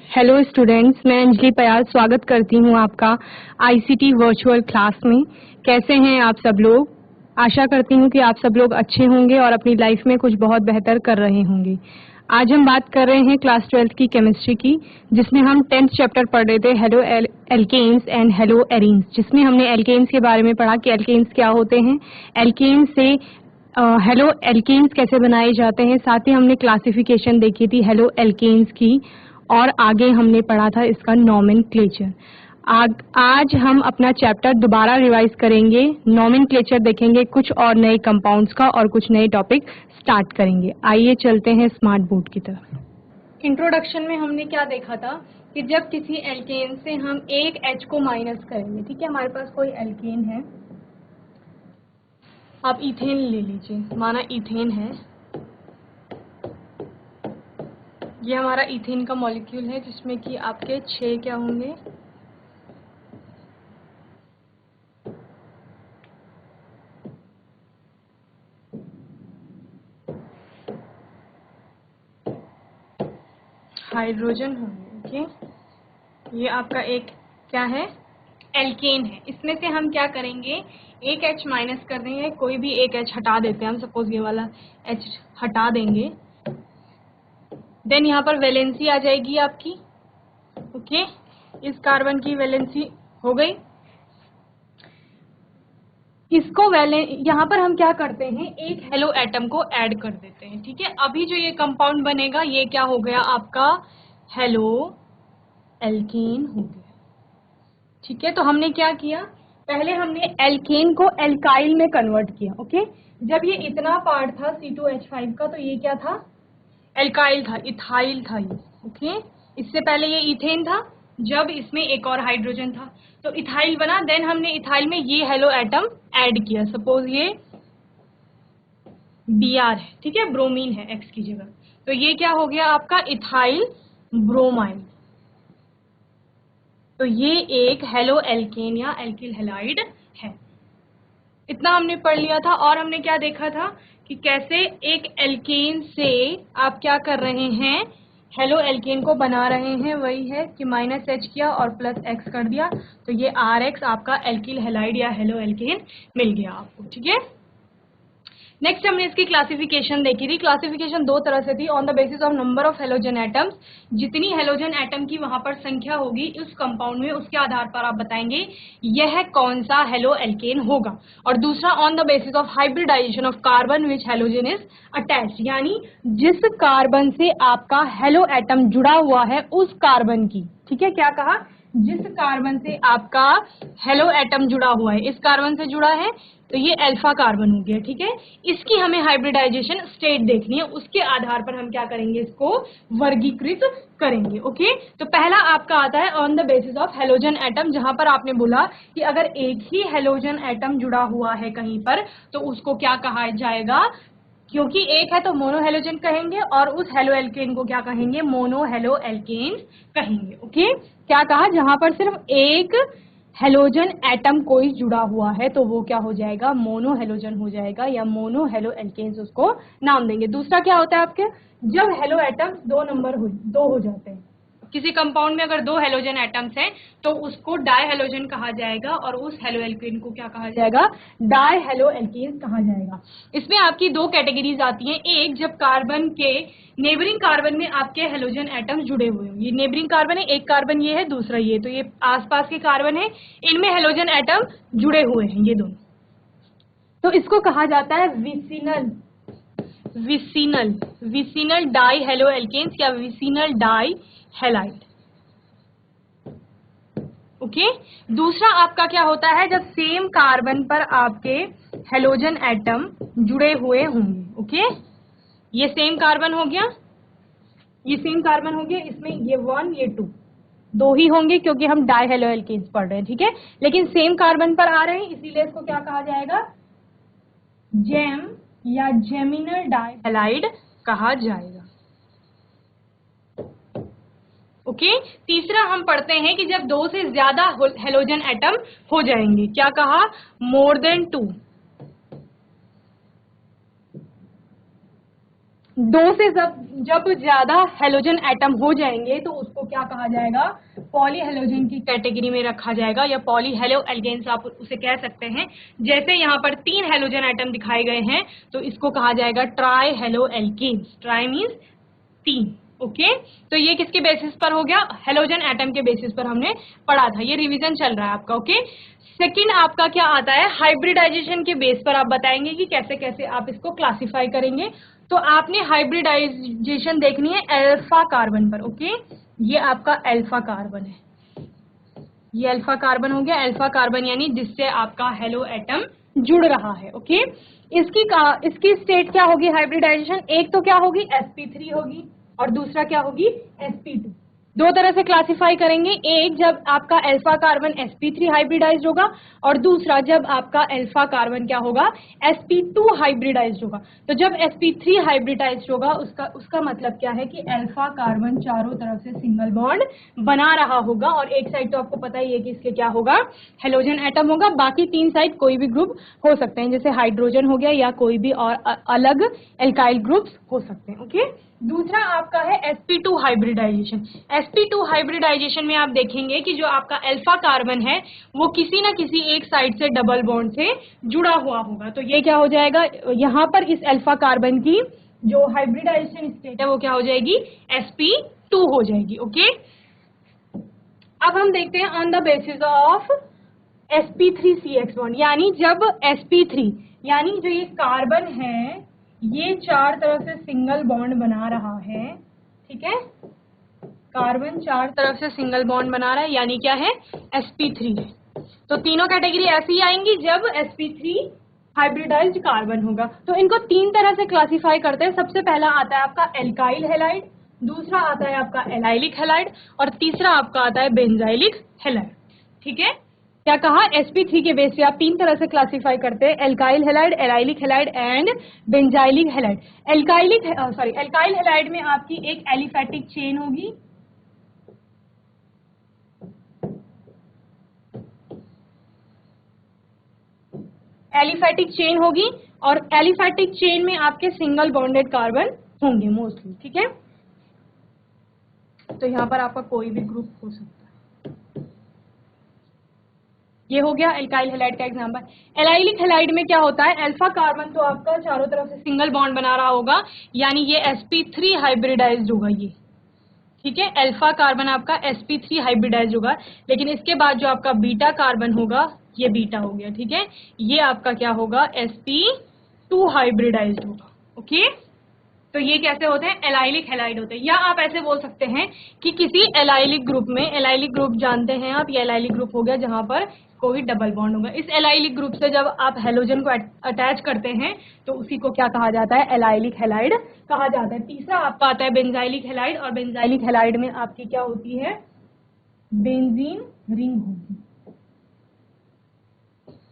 Hello students, मैं अंजलि पयाल स्वागत करती हूँ आपका आईसीटी वर्चुअल क्लास में। कैसे हैं आप सब लोग? आशा करती हूँ कि आप सब लोग अच्छे होंगे और अपनी लाइफ में कुछ बहुत बेहतर कर रहे होंगे। आज हम बात कर रहे हैं क्लास 12th की केमिस्ट्री की, जिसमें हम 10th चैप्टर पढ़ रहे थे halo alkanes and halo arenes, जिसमें हमने एल्केन्स के बारे में पढ़ा कि एल्केन्स क्या होते हैं, एल्केन्स से हेलो एल्केन्स कैसे बनाए जाते हैं। साथ ही हमने क्लासिफिकेशन देखी थी हेलो एल्केन्स की, और आगे हमने पढ़ा था इसका नॉमेनक्लेचर। आज हम अपना चैप्टर दोबारा रिवाइज करेंगे, नॉमेनक्लेचर देखेंगे, कुछ और नए कंपाउंड्स का और कुछ नए टॉपिक स्टार्ट करेंगे। आइए चलते हैं स्मार्ट बोर्ड की तरफ। इंट्रोडक्शन में हमने क्या देखा था कि जब किसी एल्केन से हम एक H को माइनस करेंगे, ठीक है, हमारे पास कोई एल्केन है, आप इथेन ले लीजिए, माना इथेन है, ये हमारा इथेन का मॉलिक्यूल है जिसमें कि आपके 6 क्या होंगे, हाइड्रोजन होंगे। ओके, ये आपका एक क्या है, एल्केन है। इसमें से हम क्या करेंगे, एक H माइनस कर देंगे, कोई भी एक H हटा देते हैं हम, सपोज ये वाला H हटा देंगे, देन यहाँ पर वैलेंसी आ जाएगी आपकी। ओके, इस कार्बन की वैलेंसी हो गई। इसको यहाँ पर हम क्या करते हैं, एक हेलो एटम को ऐड कर देते हैं। ठीक है, अभी जो ये कंपाउंड बनेगा ये क्या हो गया आपका, हेलो एल्केन हो गया। ठीक है, तो हमने क्या किया, पहले हमने एल्केन को एल्काइल में कन्वर्ट किया। ओके, जब ये इतना पार्ट था C2H5 का, तो ये क्या था, एल्काइल था, इथाइल था ये। ओके, इससे पहले ये इथेन था, जब इसमें एक और हाइड्रोजन था तो इथाइल बना। देन हमने इथाइल में ये हेलो एटम ऐड किया, सपोज ये Br है, ठीक है, ब्रोमीन है X की जगह, तो ये क्या हो गया आपका, इथाइल ब्रोमाइड। तो ये एक हेलो एल्केन या एल्किल हैलाइड है। इतना हमने पढ़ लिया था। और हमने क्या देखा था कि कैसे एक एल्केन से आप क्या कर रहे हैं, हेलो एल्केन को बना रहे हैं। वही है कि -H किया और +X कर दिया, तो ये RX आपका एल्किल हैलाइड या हेलो एल्केन मिल गया आपको। ठीक है, नेक्स्ट हमने इसकी क्लासिफिकेशन देखी थी। क्लासिफिकेशन दो तरह से थी, on the basis of number of halogen atoms, जितनी हेलोजन एटम की वहां पर संख्या होगी उस कंपाउंड में, उसके आधार पर आप बताएंगे यह कौन सा हेलो एल्केन होगा। और दूसरा on the basis of hybridization of carbon which halogen is attached, यानी जिस कार्बन से आपका हेलो एटम जुड़ा हुआ है उस कार्बन की, ठीक है, क्या कहा, जिस कार्बन से आपका हेलो एटम जुड़ा हुआ है, इस कार्बन से जुड़ा है तो ये अल्फा कार्बन हो गया। ठीक है, इसकी हमें हाइब्रिडाइजेशन स्टेट देखनी है, उसके आधार पर हम क्या करेंगे, इसको वर्गीकृत करेंगे। ओके, तो पहला आपका आता है on the basis of halogen atom, जहां पर आपने बोला कि अगर एक ही हेलोजन एटम जुड़ा हुआ है कहीं पर तो उसको क्या कहा जाएगा, क्योंकि एक है तो मोनो हेलोजन कहेंगे, और उस हेलो एल्केन को क्या कहेंगे, मोनो हेलो एल्केन कहेंगे। ओके, क्या कहा, जहां पर सिर्फ एक हेलोजन एटम कोई जुड़ा हुआ है तो वो क्या हो जाएगा, मोनो हेलोजन हो जाएगा, या मोनो हेलो एल्केन्स उसको नाम देंगे। दूसरा क्या होता है आपके, जब हेलो एटम्स दो हो जाते हैं, किसी कंपाउंड में अगर दो हेलोजन एटम्स हैं तो उसको डाई हेलोजन कहा जाएगा, और उस हेलो एल्केन को क्या कहा जाएगा, डाई हेलो एल्केन कहा जाएगा। इसमें आपकी दो कैटेगरीज आती हैं, एक जब कार्बन के नेबरिंग कार्बन में आपके हेलोजन एटम्स जुड़े हुए हैं, ये नेबरिंग कार्बन है, एक कार्बन ये है, दूसरा ये, तो ये आसपास के कार्बन है, इनमें हेलोजन एटम जुड़े हुए हैं ये दोनों, तो इसको कहा जाता है विसिनल डाई हेलो एल्केन्स या विसिनल डाई हैलाइड। ओके, दूसरा आपका क्या होता है, जब सेम कार्बन पर आपके हेलोजन एटम जुड़े हुए होंगे। ओके, ये सेम कार्बन हो गया, ये सेम कार्बन हो गया, इसमें ये 1 ये 2 दो ही होंगे क्योंकि हम डाई हेलो एल्केन्स पढ़ रहे हैं। ठीक है, लेकिन सेम कार्बन पर आ रहे हैं, इसीलिए इसको क्या कहा जाएगा, जेम या जेमिनल डाई हैलाइड कहा जाएगा। ओके, तीसरा हम पढ़ते हैं कि जब दो से ज्यादा हेलोजन एटम हो जाएंगे, क्या कहा, मोर देन 2, दो से जब ज्यादा हेलोजन एटम हो जाएंगे तो उसको क्या कहा जाएगा, पॉली हेलोजन की कैटेगरी में रखा जाएगा, या पॉली हेलो एल्केन्स आप उसे कह सकते हैं। जैसे यहाँ पर 3 हेलोजन एटम दिखाए गए हैं तो इसको कहा जाएगा tri halo alkanes. Tri means 3। Okay, तो ये किसके बेसिस पर हो गया, हेलोजन एटम के बेसिस पर हमने पढ़ा था, ये रिवीजन चल रहा है आपका। ओके, सेकंड आपका क्या आता है, हाइब्रिडाइजेशन के बेस पर आप बताएंगे कि कैसे कैसे आप इसको क्लासिफाई करेंगे। तो आपने हाइब्रिडाइजेशन देखनी है अल्फा कार्बन पर। ओके, ये आपका अल्फा कार्बन है, ये अल्फा कार्बन हो गया। अल्फा कार्बन यानी जिससे आपका हेलो एटम जुड़ रहा है। ओके, इसकी स्टेट क्या होगी हाइब्रिडाइजेशन, एक तो क्या होगी sp3 होगी और दूसरा क्या होगी sp2। दो तरह से क्लासिफाई करेंगे, एक जब आपका अल्फा कार्बन sp3 हाइब्रिडाइज्ड होगा और दूसरा जब आपका अल्फा कार्बन क्या होगा sp2 हाइब्रिडाइज्ड होगा। तो जब sp3 हाइब्रिडाइज्ड होगा उसका मतलब क्या है कि अल्फा कार्बन चारों तरफ से सिंगल बॉन्ड बना रहा होगा और एक साइड तो आपको पता ही है कि इसके क्या होगा, हेलोजन एटम होगा, बाकी 3 साइड कोई भी ग्रुप हो सकते हैं, जैसे हाइड्रोजन हो गया या कोई भी और अलग एल्काइल ग्रुप्स हो सकते हैं। ओके, दूसरा आपका है sp2 हाइब्रिडाइजेशन। sp2 हाइब्रिडाइजेशन में आप देखेंगे कि जो आपका अल्फा कार्बन है वो किसी ना किसी एक साइड से डबल बॉन्ड से जुड़ा हुआ होगा। तो ये क्या हो जाएगा, यहाँ पर इस अल्फा कार्बन की जो हाइब्रिडाइजेशन स्टेट है वो क्या हो जाएगी, sp2 हो जाएगी। ओके, अब हम देखते हैं on the basis of sp3CH bond, यानी जब sp3 यानी जो ये कार्बन है ये 4 तरफ से सिंगल बॉन्ड बना रहा है, ठीक है, कार्बन 4 तरफ से सिंगल बॉन्ड बना रहा है यानी क्या है, sp3 है। तो तीनों कैटेगरी ऐसी ही आएंगी जब sp3 हाइब्रिडाइज्ड कार्बन होगा। तो इनको 3 तरह से क्लासिफाई करते हैं। सबसे पहला आता है आपका एल्काइल हैलाइड, दूसरा आता है आपका एलाइलिक हैलाइड और तीसरा आपका आता है बेंजाइलिक हैलाइड। ठीक है, क्या कहा, sp3 के बेस पे आप 3 तरह से क्लासिफाई करते हैं, alkyl halide, allylic halide and benzylic halide. Alkyl halide में आपकी एक एलिफैटिक चेन होगी, एलिफैटिक चेन होगी और एलिफैटिक चेन में आपके सिंगल बॉन्डेड कार्बन होंगे मोस्टली। ठीक है, तो यहां पर आपका कोई भी ग्रुप हो सकता है। ये हो गया एल्काइल हैलाइड का एग्जांपल। एलाइलिक हैलाइड में क्या होता है, अल्फा कार्बन तो आपका चारों तरफ से सिंगल बॉन्ड बना रहा होगा यानी ये sp3 हाइब्रिडाइज्ड होगा ये। ठीक है, अल्फा कार्बन आपका sp3 हाइब्रिडाइज्ड होगा, लेकिन इसके बाद जो आपका बीटा कार्बन होगा ये बीटा हो गया। ठीक है, ये आपका क्या होगा, sp2 हाइब्रिडाइज्ड होगा। ओके, तो ये कैसे होते हैं, एलाइलिक हैलाइड होते हैं। या आप ऐसे बोल सकते हैं कि किसी एलाइलिक ग्रुप में, एलाइलिक ग्रुप जानते हैं आप, ये एलाइलिक ग्रुप हो गया जहां पर कोई डबल बॉन्ड होगा। इस एलाइलिक ग्रुप से जब आप हेलोजन को अटैच करते हैं तो उसी को क्या कहा जाता है, एलाइलिक हैलाइड कहा जाता है। तीसरा आपका आता है बेंजाइलिक हैलाइड और बेंजाइलिक हैलाइड में आपकी क्या होती है, बेंजीन रिंग होगी,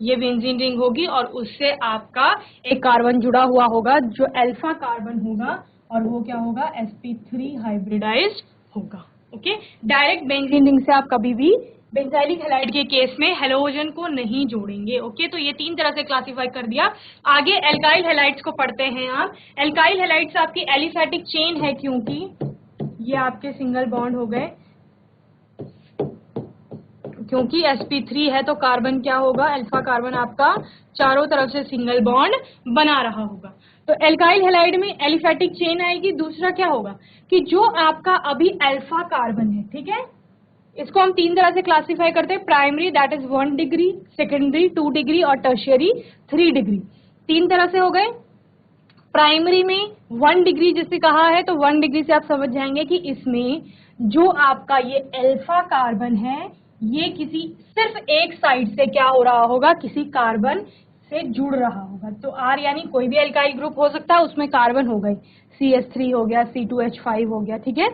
ये बेंजीन रिंग होगी और उससे आपका एक कार्बन जुड़ा हुआ होगा जो अल्फा कार्बन होगा और वो क्या होगा, sp3 हाइब्रिडाइज्ड होगा। ओके, डायरेक्ट बेंजीन रिंग से आप कभी भी बेंजाइलिक हैलाइड के केस में हेलोजन को नहीं जोड़ेंगे। ओके, तो ये 3 तरह से क्लासिफाई कर दिया। आगे एल्काइल हैलाइड्स को पढ़ते हैं आप। एल्काइल हैलाइड्स आपकी एलिफैटिक चेन है क्योंकि ये आपके सिंगल बॉन्ड हो गए, क्योंकि sp3 है तो कार्बन क्या होगा, अल्फा कार्बन आपका चारों तरफ से सिंगल बॉन्ड बना रहा होगा। तो एल्काइल हैलाइड में एलिफैटिक चेन आएगी। दूसरा क्या होगा कि जो आपका अभी अल्फा कार्बन है, ठीक है, इसको हम 3 तरह से क्लासिफाई करते हैं, primary that is 1 degree, secondary 2 degree और टर्शियरी 3 डिग्री। 3 तरह से हो गए। प्राइमरी में 1 डिग्री जिसे कहा है तो 1 डिग्री से आप समझ जाएंगे कि इसमें जो आपका ये अल्फा कार्बन है ये किसी सिर्फ एक साइड से क्या हो रहा होगा, किसी कार्बन से जुड़ रहा होगा। तो R यानी कोई भी एल्काइल ग्रुप हो सकता है, उसमें कार्बन हो गई, CH3 हो गया, C2H5 हो गया। ठीक है,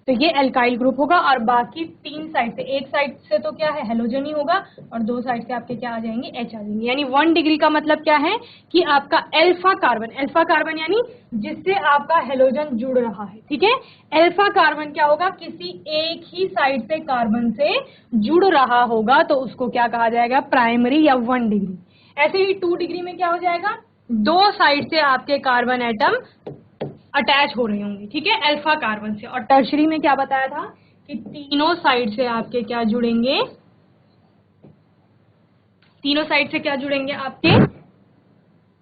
तो ये एल्काइल ग्रुप होगा और बाकी 3 साइड से, एक साइड से तो क्या है हेलोजन ही होगा और 2 साइड से आपके क्या आ जाएंगे, H आ जाएंगे। यानी 1 डिग्री का मतलब क्या है कि आपका अल्फा कार्बन यानी जिससे आपका हेलोजन जुड़ रहा है। ठीक है, अल्फा कार्बन क्या होगा, किसी एक ही साइड से कार्बन से जुड़ रहा होगा तो उसको क्या कहा जाएगा, प्राइमरी या 1 डिग्री। ऐसे ही 2 डिग्री में क्या हो जाएगा, 2 साइड से आपके कार्बन एटम अटैच हो रही होंगी, ठीक है, अल्फा कार्बन से। और टर्शरी में क्या बताया था कि तीनों साइड से आपके क्या जुड़ेंगे, तीनों साइड से क्या जुड़ेंगे, आपके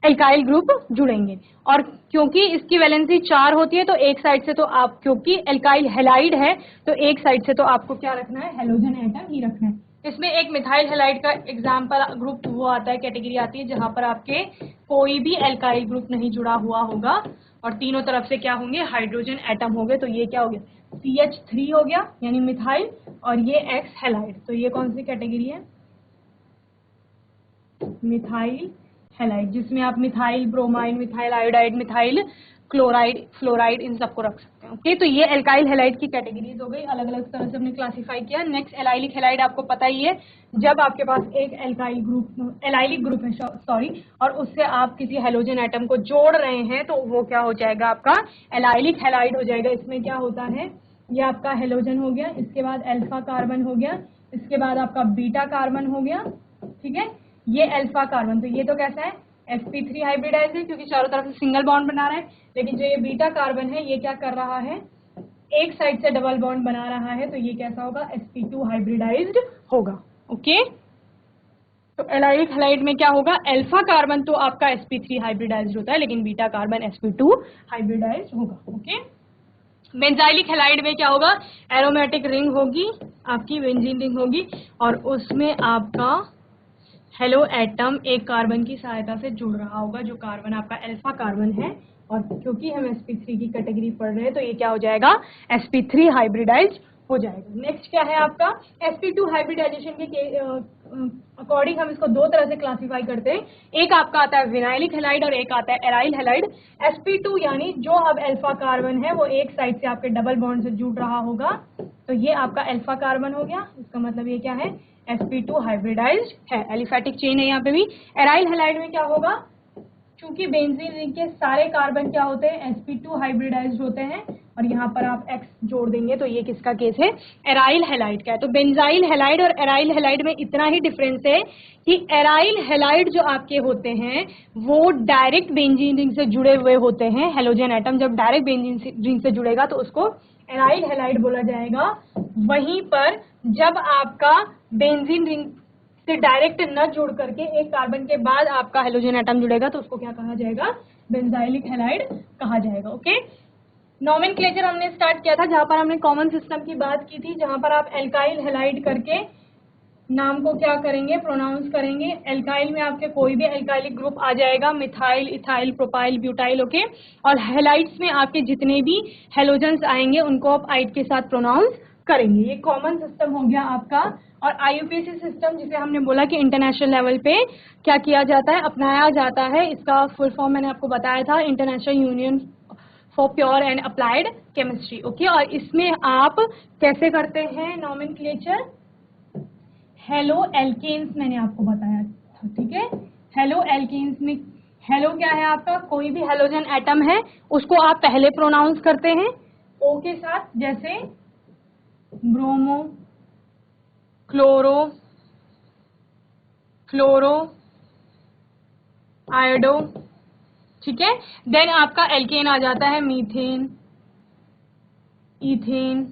एल्काइल ग्रुप जुड़ेंगे। और क्योंकि इसकी वैलेंसी 4 होती है तो एक साइड से तो आप, क्योंकि एल्काइल हैलाइड है तो एक साइड से तो आपको क्या रखना है, हेलोजन एटम ही रखना है। इसमें एक मिथाइल हैलाइड का एग्जाम्पल ग्रुप वो आता है, कैटेगरी आती है जहां पर आपके कोई भी एल्काइल ग्रुप नहीं जुड़ा हुआ होगा और तीनों तरफ से क्या होंगे, हाइड्रोजन एटम होंगे। तो ये क्या हो गया, CH3 हो गया यानी मिथाइल, और ये X हैलाइड। तो ये कौन सी कैटेगरी है, मिथाइल हैलाइड, जिसमें आप methyl bromide, methyl iodide, methyl chloride, fluoride इन सबको रख सकते हैं। ओके, तो ये एल्काइल हैलाइड की कैटेगरीज हो गई, अलग अलग तरह से हमने क्लासिफाई किया। नेक्स्ट एलाइलिक हैलाइड, आपको पता ही है, जब आपके पास एक एलाइलिक ग्रुप है सॉरी, और उससे आप किसी हेलोजन एटम को जोड़ रहे हैं तो वो क्या हो जाएगा, आपका एलाइलिक हैलाइड हो जाएगा। इसमें क्या होता है, ये आपका हेलोजन हो गया, इसके बाद अल्फा कार्बन हो गया, इसके बाद आपका बीटा कार्बन हो गया, ठीक है, ये अल्फा कार्बन। तो ये तो कैसा है, sp3 हाइब्रिडाइज है क्योंकि चारों तरफ से सिंगल बॉन्ड बना रहा है। लेकिन जो ये बीटा कार्बन है ये क्या कर रहा है, एक साइड से डबल बॉन्ड बना रहा है, तो ये कैसा होगा, sp2 हाइब्रिडाइज्ड होगा। ओके, तो एलाइलिक हैलाइड में क्या होगा, अल्फा कार्बन तो आपका sp3 हाइब्रिडाइज्ड होता है लेकिन बीटा कार्बन sp2 हाइब्रिडाइज्ड होगा। ओके, बेंजाइलिक हैलाइड में क्या होगा, एरोमेटिक रिंग होगी, आपकी बेंजीन रिंग होगी, और उसमें आपका हेलो एटम एक कार्बन की सहायता से जुड़ रहा होगा, जो कार्बन आपका अल्फा कार्बन है। और क्योंकि हम sp3 की कैटेगरी पढ़ रहे हैं तो ये क्या हो जाएगा, sp3 हाइब्रिडाइज हो जाएगा। नेक्स्ट क्या है आपका, sp2 हाइब्रिडाइजेशन के अकॉर्डिंग हम इसको दो तरह से क्लासिफाई करते हैं। एक आपका आता है विनाइलिक हैलाइड और एक आता है एराइल हैलाइड। sp2 यानी जो अब अल्फा कार्बन है वो एक साइड से आपके डबल बॉन्ड से जुड़ रहा होगा, तो ये आपका अल्फा कार्बन हो गया। इसका मतलब ये क्या है, sp2 हाइब्रिडाइज्ड है, एलिफैटिक चेन है यहाँ पे भी। एराइल हैलाइड में क्या होगा, चूंकि बेंजीन रिंग के सारे कार्बन क्या होते हैं, sp2 हाइब्रिडाइज्ड होते हैं, और यहाँ पर आप X जोड़ देंगे तो ये किसका केस है, एराइल हैलाइड का है। तो बेंजाइल हैलाइड और एराइल हैलाइड में इतना ही डिफरेंस है कि एराइल हैलाइड जो आपके होते हैं वो डायरेक्ट बेंजीन रिंग से जुड़े हुए होते हैं। हेलोजन एटम जब डायरेक्ट बेंजीन रिंग से जुड़ेगा तो उसको एराइल हैलाइड बोला जाएगा। वहीं पर जब आपका बेंजीन रिंग से डायरेक्ट न जुड़ करके एक कार्बन के बाद आपका हेलोजन एटम जुड़ेगा तो उसको क्या कहा जाएगा, बेंजाइलिक हैलाइड कहा जाएगा। ओके, नोमेनक्लेचर हमने स्टार्ट किया था जहां पर हमने कॉमन सिस्टम की बात की थी, जहां पर आप एल्काइल हैलाइड करके नाम को क्या करेंगे, प्रोनाउंस करेंगे। एल्काइल में आपके कोई भी एल्काइलिक ग्रुप आ जाएगा, methyl, ethyl, propyl, butyl. Okay, और हैलाइड्स में आपके जितने भी हेलोजेंस आएंगे उनको आप आइड के साथ प्रोनाउंस करेंगे। ये कॉमन सिस्टम हो गया आपका। और IUPAC सिस्टम, जिसे हमने बोला कि इंटरनेशनल लेवल पे क्या किया जाता है, अपनाया जाता है, इसका फुल फॉर्म मैंने आपको बताया था, international union for pure and applied chemistry. Okay, और इसमें आप कैसे करते हैं नोमेनक्लेचर, हेलो एल्केन्स मैंने आपको बताया था, ठीक है। हेलो एल्केन्स में हेलो क्या है आपका, कोई भी हेलोजन एटम है उसको आप पहले प्रोनाउंस करते हैं O के साथ, जैसे ब्रोमो, क्लोरो, फ्लोरो, आयोडो, ठीक है। देन आपका एल्केन आ जाता है, methane, ethane,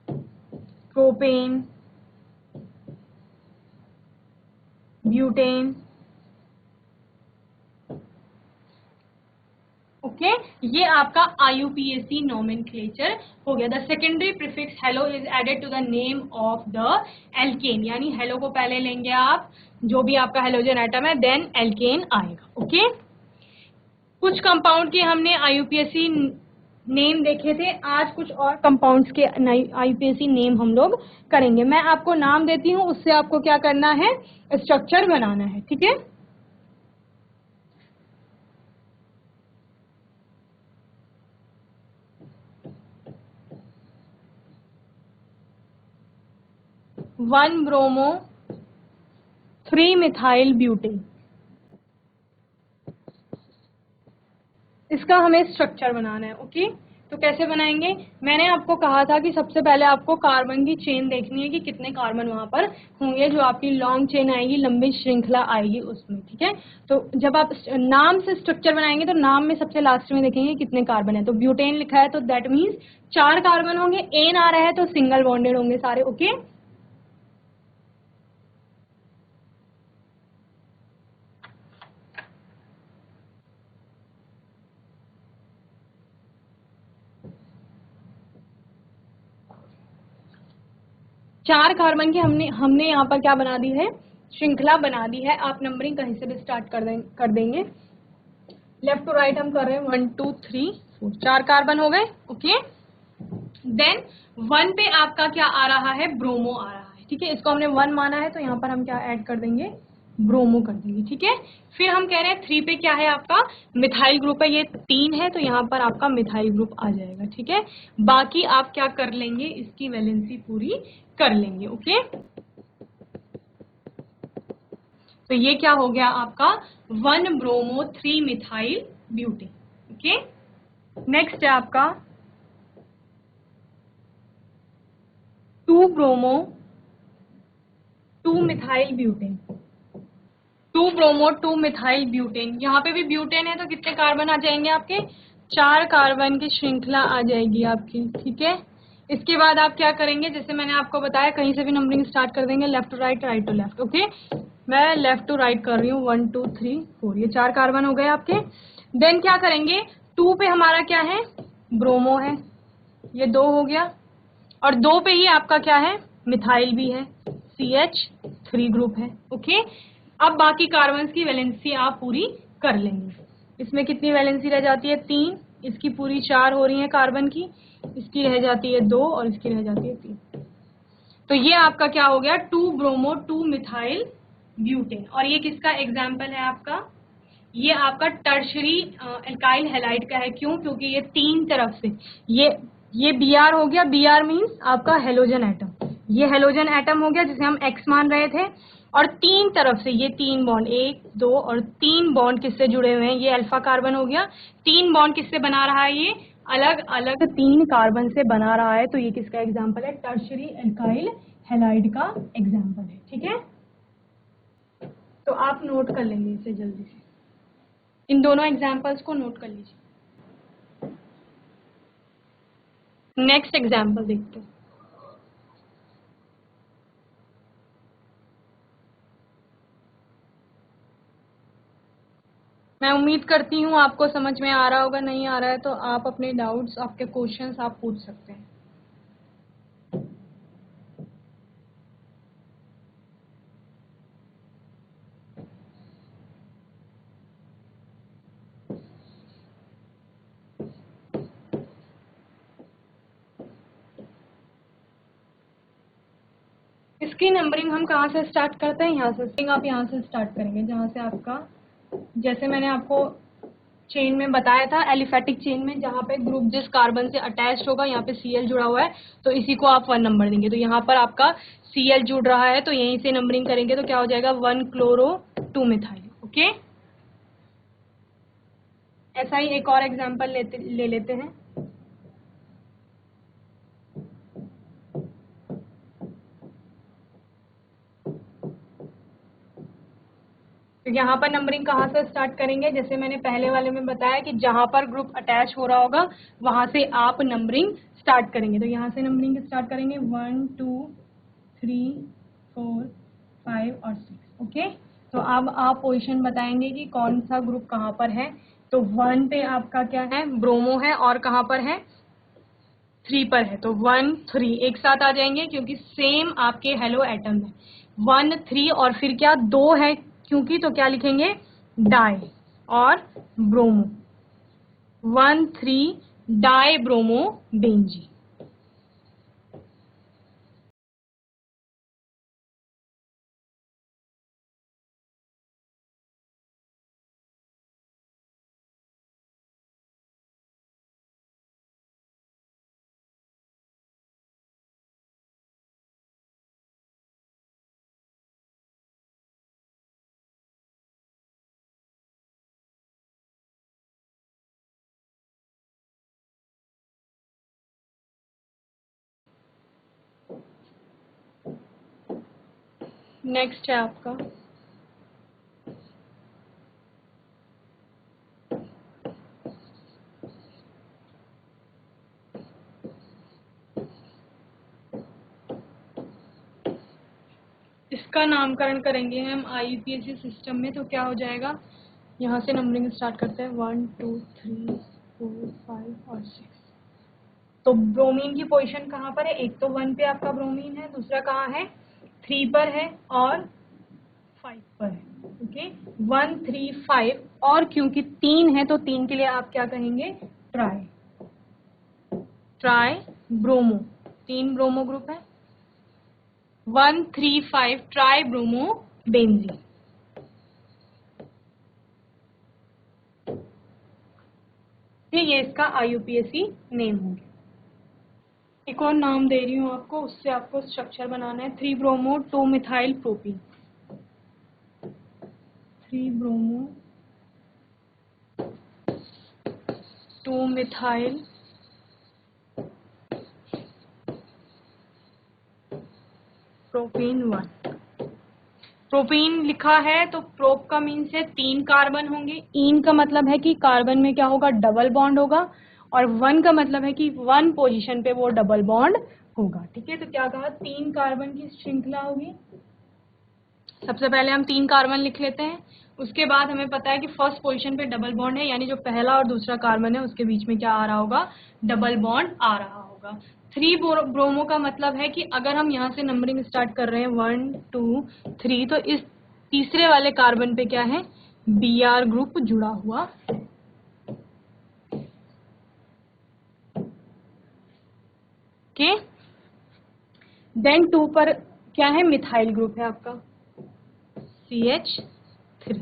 propane, butane. Okay, ये आपका IUPAC नोमेनक्लेचर हो गया। The secondary prefix halo is added to the name of the alkane, यानी हेलो को पहले लेंगे आप, जो भी आपका हेलोजन एटम है, देन एल्केन आएगा। ओके, कुछ कंपाउंड के हमने IUPAC नेम देखे थे, आज कुछ और कंपाउंड्स के IUPAC नेम हम लोग करेंगे। मैं आपको नाम देती हूँ, उससे आपको क्या करना है, स्ट्रक्चर बनाना है, ठीक है। वन ब्रोमो 3 मिथाइल ब्यूटेन, इसका हमें स्ट्रक्चर बनाना है। ओके, तो कैसे बनाएंगे? मैंने आपको कहा था कि सबसे पहले आपको कार्बन की चेन देखनी है कि कितने कार्बन वहां पर होंगे, जो आपकी लॉन्ग चेन आएगी, लंबी श्रृंखला आएगी उसमें, ठीक है। तो जब आप नाम से स्ट्रक्चर बनाएंगे तो नाम में सबसे लास्ट में देखेंगे कितने कार्बन है। तो ब्यूटेन लिखा है तो दैट मीन्स 4 कार्बन होंगे, एन आ रहा है तो सिंगल बॉन्डेड होंगे सारे, ओके। चार कार्बन की हमने यहाँ पर क्या बना दी है, श्रृंखला बना दी है। आप नंबरिंग कहीं से भी स्टार्ट कर देंगे। लेफ्ट टू राइट हम कर रहे हैं 1 2 3 4, 4 कार्बन हो गए, ओके। देन 1 पे आपका क्या आ रहा है, ब्रोमो आ रहा है, ठीक है। इसको हमने 1 माना है तो यहाँ पर हम क्या ऐड कर देंगे, ब्रोमो कर देंगे, ठीक है। फिर हम कह रहे हैं 3 पे क्या है आपका, मिथाइल ग्रुप है, ये 3 है तो यहाँ पर आपका मिथाइल ग्रुप आ जाएगा, ठीक है। बाकी आप क्या कर लेंगे, इसकी वैलेंसी पूरी कर लेंगे, ओके। तो ये क्या हो गया आपका 1 bromo 3 methyl butane, okay. Next है आपका 2 bromo 2 methyl butane, 2 bromo 2 methyl butane. यहाँ पे भी ब्यूटेन है तो कितने कार्बन आ जाएंगे आपके, 4 कार्बन की श्रृंखला आ जाएगी आपकी, ठीक है। इसके बाद आप क्या करेंगे, जैसे मैंने आपको बताया कहीं से भी नंबरिंग स्टार्ट कर देंगे, left to right, right to left, okay. मैं लेफ्ट टू राइट कर रही हूँ, 1 2 3 4, ये 4 कार्बन हो गए आपके। देन क्या करेंगे, 2 पे हमारा क्या है, ब्रोमो है, ये 2 हो गया। और 2 पे ही आपका क्या है, मिथाइल भी है, CH3 ग्रुप है, ओके। अब बाकी कार्बन की वैलेंसी आप पूरी कर लेंगे। इसमें कितनी वैलेंसी रह जाती है, 3, इसकी पूरी 4 हो रही है कार्बन की, इसकी रह जाती है 2 और इसकी रह जाती है 3। तो ये आपका क्या हो गया, 2 ब्रोमो 2 मिथाइल ब्यूटेन। और ये किसका एग्जाम्पल है आपका, ये आपका टर्शरी एल्काइल हैलाइड का है। क्यों, क्योंकि ये 3 तरफ से, ये Br हो गया, Br मीन्स आपका हेलोजन एटम, ये हेलोजन एटम हो गया जिसे हम X मान रहे थे। और 3 तरफ से ये 3 बॉन्ड, 1 2 और 3 बॉन्ड किससे जुड़े हुए हैं, ये अल्फा कार्बन हो गया। 3 बॉन्ड किससे बना रहा है, ये अलग अलग 3 कार्बन से बना रहा है। तो ये किसका एग्जाम्पल है, टर्शरी एल्काइल हैलाइड का एग्जाम्पल है, ठीक है। तो आप नोट कर लेंगे इसे जल्दी से, इन दोनों एग्जाम्पल्स को नोट कर लीजिए। नेक्स्ट एग्जाम्पल देखते हैं। मैं उम्मीद करती हूँ आपको समझ में आ रहा होगा, नहीं आ रहा है तो आप अपने डाउट्स, आपके क्वेश्चंस आप पूछ सकते हैं। इसकी नंबरिंग हम कहाँ से स्टार्ट करते हैं, यहाँ से। आप यहाँ से स्टार्ट करेंगे जहाँ से आपका, जैसे मैंने आपको चेन में बताया था, एलिफेटिक चेन में जहाँ पे ग्रुप जिस कार्बन से अटैच्ड होगा, यहाँ पे Cl जुड़ा हुआ है तो इसी को आप 1 नंबर देंगे। तो यहाँ पर आपका Cl जुड़ रहा है तो यहीं से नंबरिंग करेंगे तो क्या हो जाएगा, 1 क्लोरो 2 मिथाइल, ओके। ऐसा ही एक और एग्जाम्पल ले लेते हैं। तो यहाँ पर नंबरिंग कहाँ से स्टार्ट करेंगे, जैसे मैंने पहले वाले में बताया कि जहाँ पर ग्रुप अटैच हो रहा होगा वहां से आप नंबरिंग स्टार्ट करेंगे। तो यहाँ से नंबरिंग स्टार्ट करेंगे 1 2 3 4 5 और 6, ओके। तो अब आप पोजीशन बताएंगे कि कौन सा ग्रुप कहाँ पर है। तो 1 पे आपका क्या है, ब्रोमो है, और कहाँ पर है, 3 पर है। तो 1 3 एक साथ आ जाएंगे क्योंकि सेम आपके हेलो एटम है। 1 3 और फिर क्या, 2 है क्योंकि, तो क्या लिखेंगे, डाई और bromo, 1 3 die bromo benzene. Next है आपका इसका नामकरण करेंगे हम IUPAC सिस्टम में। तो क्या हो जाएगा, यहाँ से नंबरिंग स्टार्ट करते हैं 1 2 3 4 5 और 6। तो ब्रोमीन की पोजीशन कहाँ पर है, एक तो 1 पे आपका ब्रोमीन है, दूसरा कहाँ है 3 पर है और 5 पर है। ओके 1 3 5 और क्योंकि 3 है तो 3 के लिए आप क्या कहेंगे, ट्राई ब्रोमो। 3 ब्रोमो ग्रुप है, 1 3 5 ट्राई ब्रोमो बेंजीन। ये इसका IUPAC नेम हो गया। एक और नाम दे रही हूँ आपको, उससे आपको स्ट्रक्चर बनाना है 3 bromo 2 methyl propene. 3 bromo 2 methyl propene 1। Propene लिखा है तो प्रोप का मीन्स है 3 कार्बन होंगे, इन का मतलब है कि कार्बन में क्या होगा, डबल बॉन्ड होगा, और 1 का मतलब है कि 1 पोजीशन पे वो डबल बॉन्ड होगा। ठीक है, तो क्या कहा, 3 कार्बन की श्रृंखला होगी। सबसे पहले हम 3 कार्बन लिख लेते हैं, उसके बाद हमें पता है कि फर्स्ट पोजीशन पे डबल बॉन्ड है, यानी जो पहला और दूसरा कार्बन है उसके बीच में क्या आ रहा होगा, डबल बॉन्ड आ रहा होगा। 3 ब्रोमो का मतलब है कि अगर हम यहाँ से नंबरिंग स्टार्ट कर रहे हैं 1 2 3, तो इस तीसरे वाले कार्बन पे क्या है, Br ग्रुप जुड़ा हुआ है। ओके, देन 2 पर क्या है, मिथाइल ग्रुप है आपका CH3।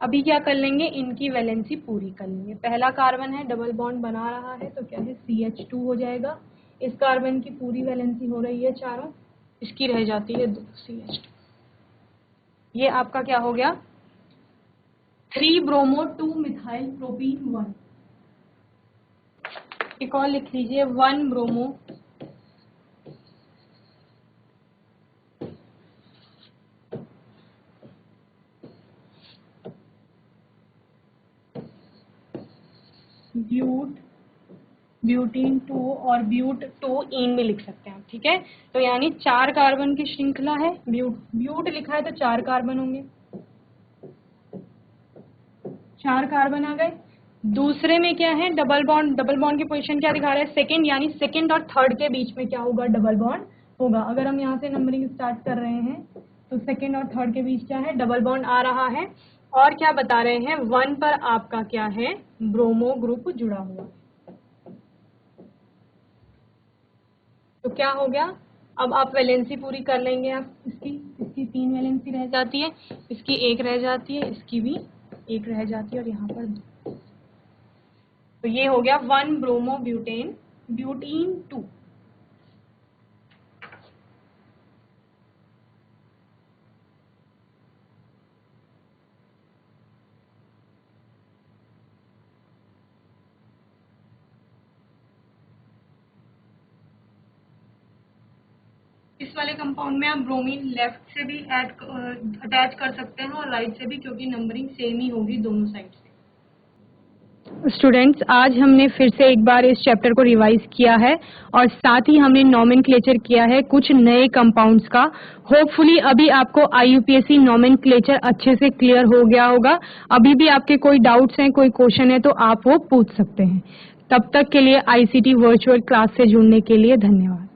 अभी क्या कर लेंगे, इनकी वैलेंसी पूरी कर लेंगे। पहला कार्बन है, डबल बॉन्ड बना रहा है, तो क्या है CH2 हो जाएगा। इस कार्बन की पूरी वैलेंसी हो रही है चारों, इसकी रह जाती है 2 CH2। ये आपका क्या हो गया, 3 ब्रोमो 2 मिथाइल प्रोपीन 1। एक और लिख लीजिए 1 ब्रोमो ब्यूटीन 2 और ब्यूट 2 इन में लिख सकते हैं, ठीक है। तो यानी 4 कार्बन की श्रृंखला है, ब्यूट लिखा है तो 4 कार्बन होंगे, 4 कार्बन आ गए। दूसरे में क्या है, डबल बॉन्ड की पोजीशन क्या दिखा रहा है, सेकंड, यानी सेकंड और थर्ड के बीच में क्या होगा, डबल बॉन्ड होगा। अगर हम यहाँ से नंबरिंग स्टार्ट कर रहे हैं तो सेकंड और थर्ड के बीच क्या है, डबल बॉन्ड आ रहा है। और क्या बता रहे हैं, 1 पर आपका क्या है, ब्रोमो ग्रुप जुड़ा हुआ। तो क्या हो गया, अब आप वैलेंसी पूरी कर लेंगे। आप इसकी 3 वैलेंसी रह जाती है, इसकी 1 रह जाती है, इसकी भी 1 रह जाती है, और यहाँ पर 2। तो ये हो गया 1 ब्रोमो ब्यूटीन 2। इस वाले कंपाउंड में आप ब्रोमीन लेफ्ट से भी अटैच कर सकते हैं और राइट से भी, क्योंकि नंबरिंग सेम ही होगी दोनों साइड से। स्टूडेंट्स, आज हमने फिर से एक बार इस चैप्टर को रिवाइज किया है और साथ ही हमने नॉमेनक्लेचर किया है कुछ नए कंपाउंड्स का। होपफुली अभी आपको IUPAC नॉमेनक्लेचर अच्छे से क्लियर हो गया होगा। अभी भी आपके कोई डाउट्स हैं, कोई क्वेश्चन है तो आप वो पूछ सकते हैं। तब तक के लिए ICT वर्चुअल क्लास से जुड़ने के लिए धन्यवाद।